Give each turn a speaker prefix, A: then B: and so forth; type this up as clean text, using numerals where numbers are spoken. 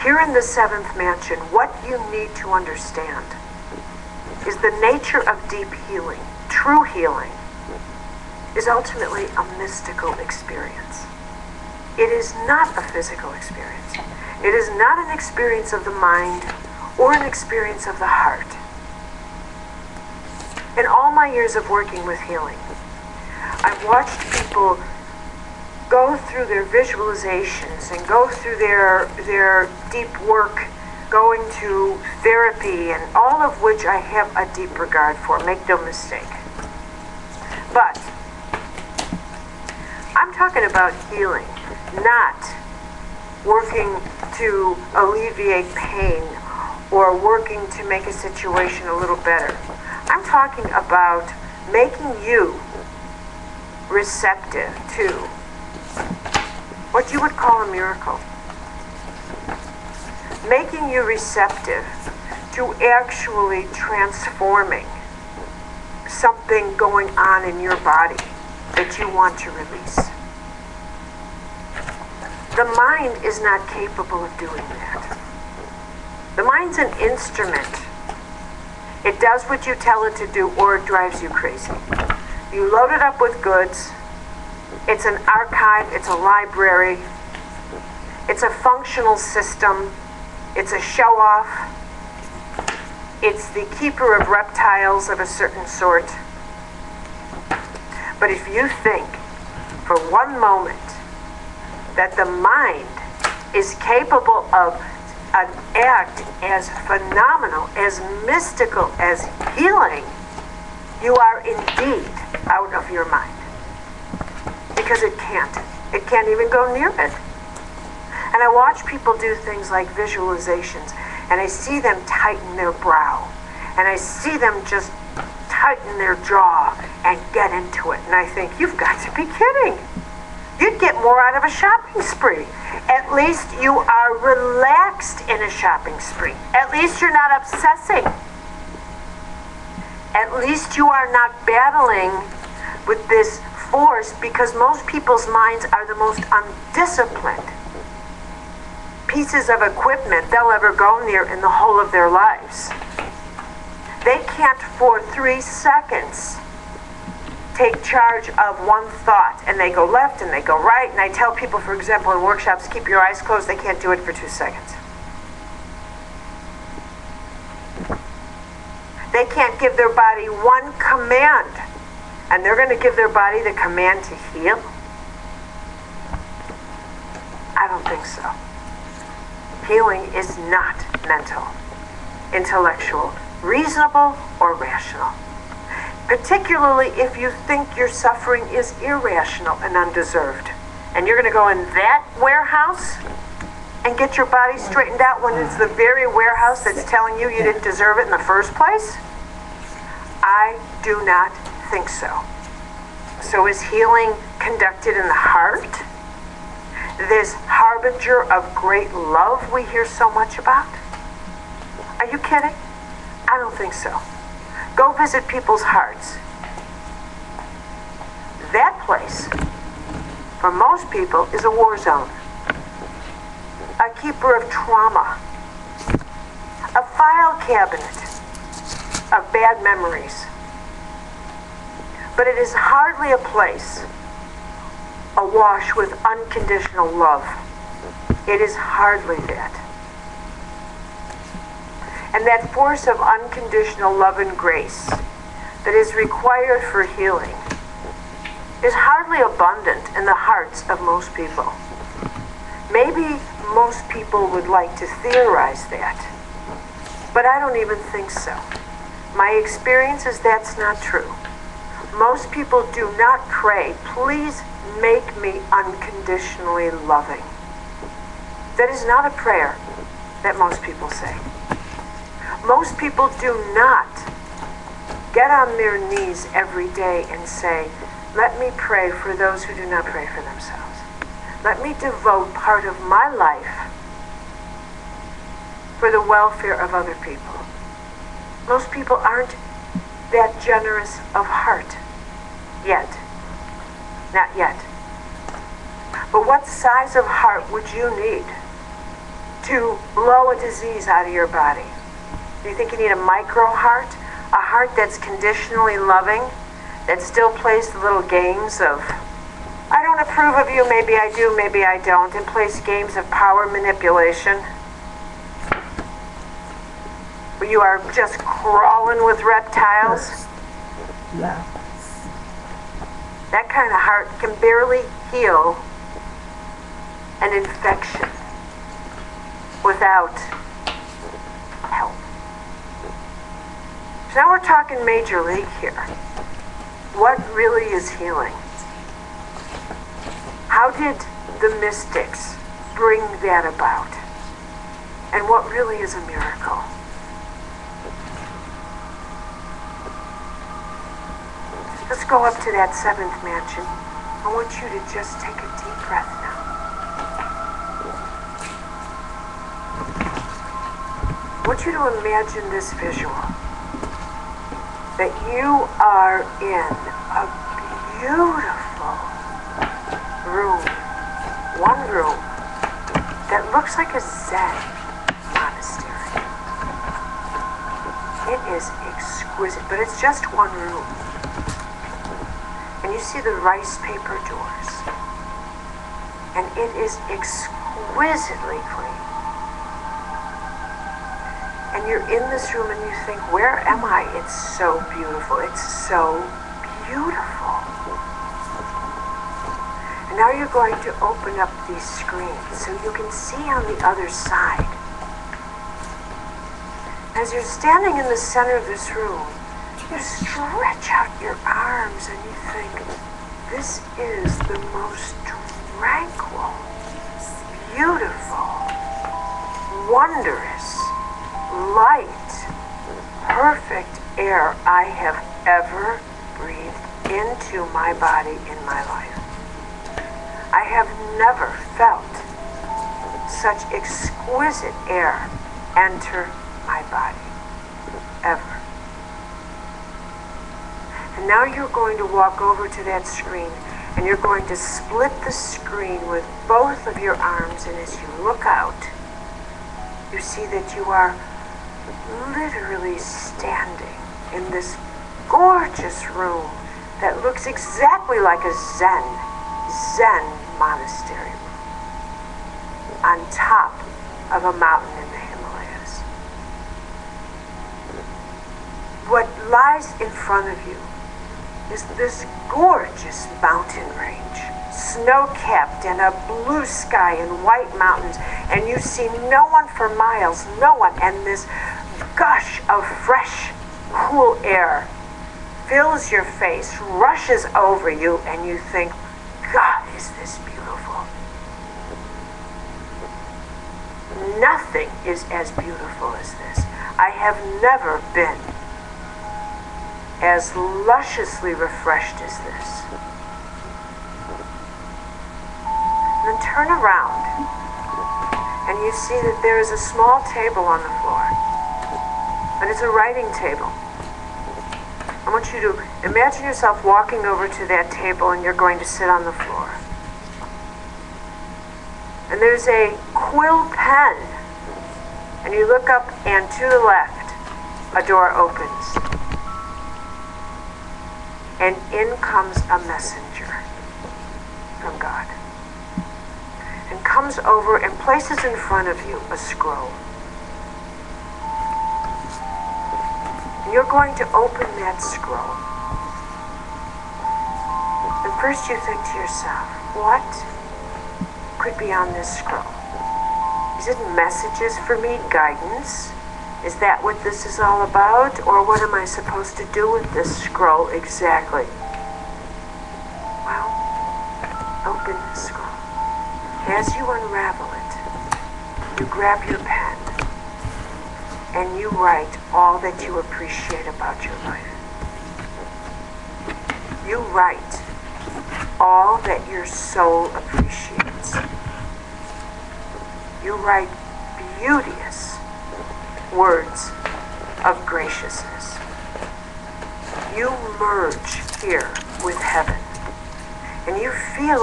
A: Here in the seventh mansion, what you need to understand is the nature of deep healing. True healing is ultimately a mystical experience. It is not a physical experience. It is not an experience of the mind or an experience of the heart. In all my years of working with healing, I've watched people go through their visualizations and go through their deep work, going to therapy, and all of which I have a deep regard for, make no mistake. But I'm talking about healing, not working to alleviate pain or working to make a situation a little better. I'm talking about making you receptive to what you would call a miracle. Making you receptive to actually transforming something going on in your body that you want to release. The mind is not capable of doing that. The mind's an instrument. It does what you tell it to do, or it drives you crazy. You load it up with goods. It's an archive. It's a library. It's a functional system. It's a show-off. It's the keeper of reptiles of a certain sort. But if you think for one moment that the mind is capable of an act as phenomenal, as mystical as healing, you are indeed out of your mind. Because it can't. It can't even go near it. And I watch people do things like visualizations, and I see them tighten their brow, and I see them just tighten their jaw and get into it. And I think, you've got to be kidding. You'd get more out of a shopping spree. At least you are relaxed in a shopping spree. At least you're not obsessing. At least you are not battling with this force, because most people's minds are the most undisciplined pieces of equipment they'll ever go near in the whole of their lives. They can't for 3 seconds take charge of one thought, and they go left and they go right. And I tell people, for example, in workshops, keep your eyes closed. They can't do it for 2 seconds. They can't give their body one command, and they're going to give their body the command to heal? I don't think so. Healing is not mental, intellectual, reasonable, or rational. Particularly if you think your suffering is irrational and undeserved. And you're going to go in that warehouse and get your body straightened out when it's the very warehouse that's telling you you didn't deserve it in the first place? I do not think so. So is healing conducted in the heart? This harbinger of great love we hear so much about? Are you kidding? I don't think so. Go visit people's hearts. That place, for most people, is a war zone. A keeper of trauma. A file cabinet of bad memories. But it is hardly a place awash with unconditional love. It is hardly that. And that force of unconditional love and grace that is required for healing is hardly abundant in the hearts of most people. Maybe most people would like to theorize that, but I don't even think so. My experience is that's not true. Most people do not pray, please make me unconditionally loving. That is not a prayer that most people say. Most people do not get on their knees every day and say, let me pray for those who do not pray for themselves. Let me devote part of my life for the welfare of other people. Most people aren't that generous of heart. Yet. Not yet. But what size of heart would you need to blow a disease out of your body? Do you think you need a micro heart? A heart that's conditionally loving, that still plays the little games of, I don't approve of you, maybe I do, maybe I don't, and plays games of power manipulation? Where you are just crawling with reptiles?
B: Yeah.
A: That kind of heart can barely heal an infection without help. So now we're talking major league here. What really is healing? How did the mystics bring that about? And what really is a miracle? Let's go up to that seventh mansion. I want you to just take a deep breath now. I want you to imagine this visual. That you are in a beautiful room. One room that looks like a Zen monastery. It is exquisite, but it's just one room. And you see the rice paper doors. And it is exquisitely clean. And you're in this room and you think, where am I? It's so beautiful. It's so beautiful. And now you're going to open up these screens so you can see on the other side. As you're standing in the center of this room, you stretch out your arms and you think, this is the most tranquil, beautiful, wondrous, light, perfect air I have ever breathed into my body in my life. I have never felt such exquisite air enter my body, ever. And now you're going to walk over to that screen and you're going to split the screen with both of your arms, and as you look out, you see that you are literally standing in this gorgeous room that looks exactly like a Zen monastery room on top of a mountain in the Himalayas. What lies in front of you is this gorgeous mountain range, snow-capped and a blue sky and white mountains, and you see no one for miles, no one, and this gush of fresh, cool air fills your face, rushes over you, and you think, God, is this beautiful? Nothing is as beautiful as this. I have never been as lusciously refreshed as this. And then turn around and you see that there is a small table on the floor, and it's a writing table. I want you to imagine yourself walking over to that table and you're going to sit on the floor. And there's a quill pen, and you look up and to the left, a door opens. And in comes a messenger from God. And comes over and places in front of you a scroll. And you're going to open that scroll. And first you think to yourself, what could be on this scroll? Is it messages for me, guidance? Is that what this is all about? Or what am I supposed to do with this scroll exactly? Well, open the scroll. As you unravel it, you grab your pen and you write all that you appreciate about your life. You write all that your soul appreciates. You write beauteous words of graciousness. You merge here with heaven, and you feel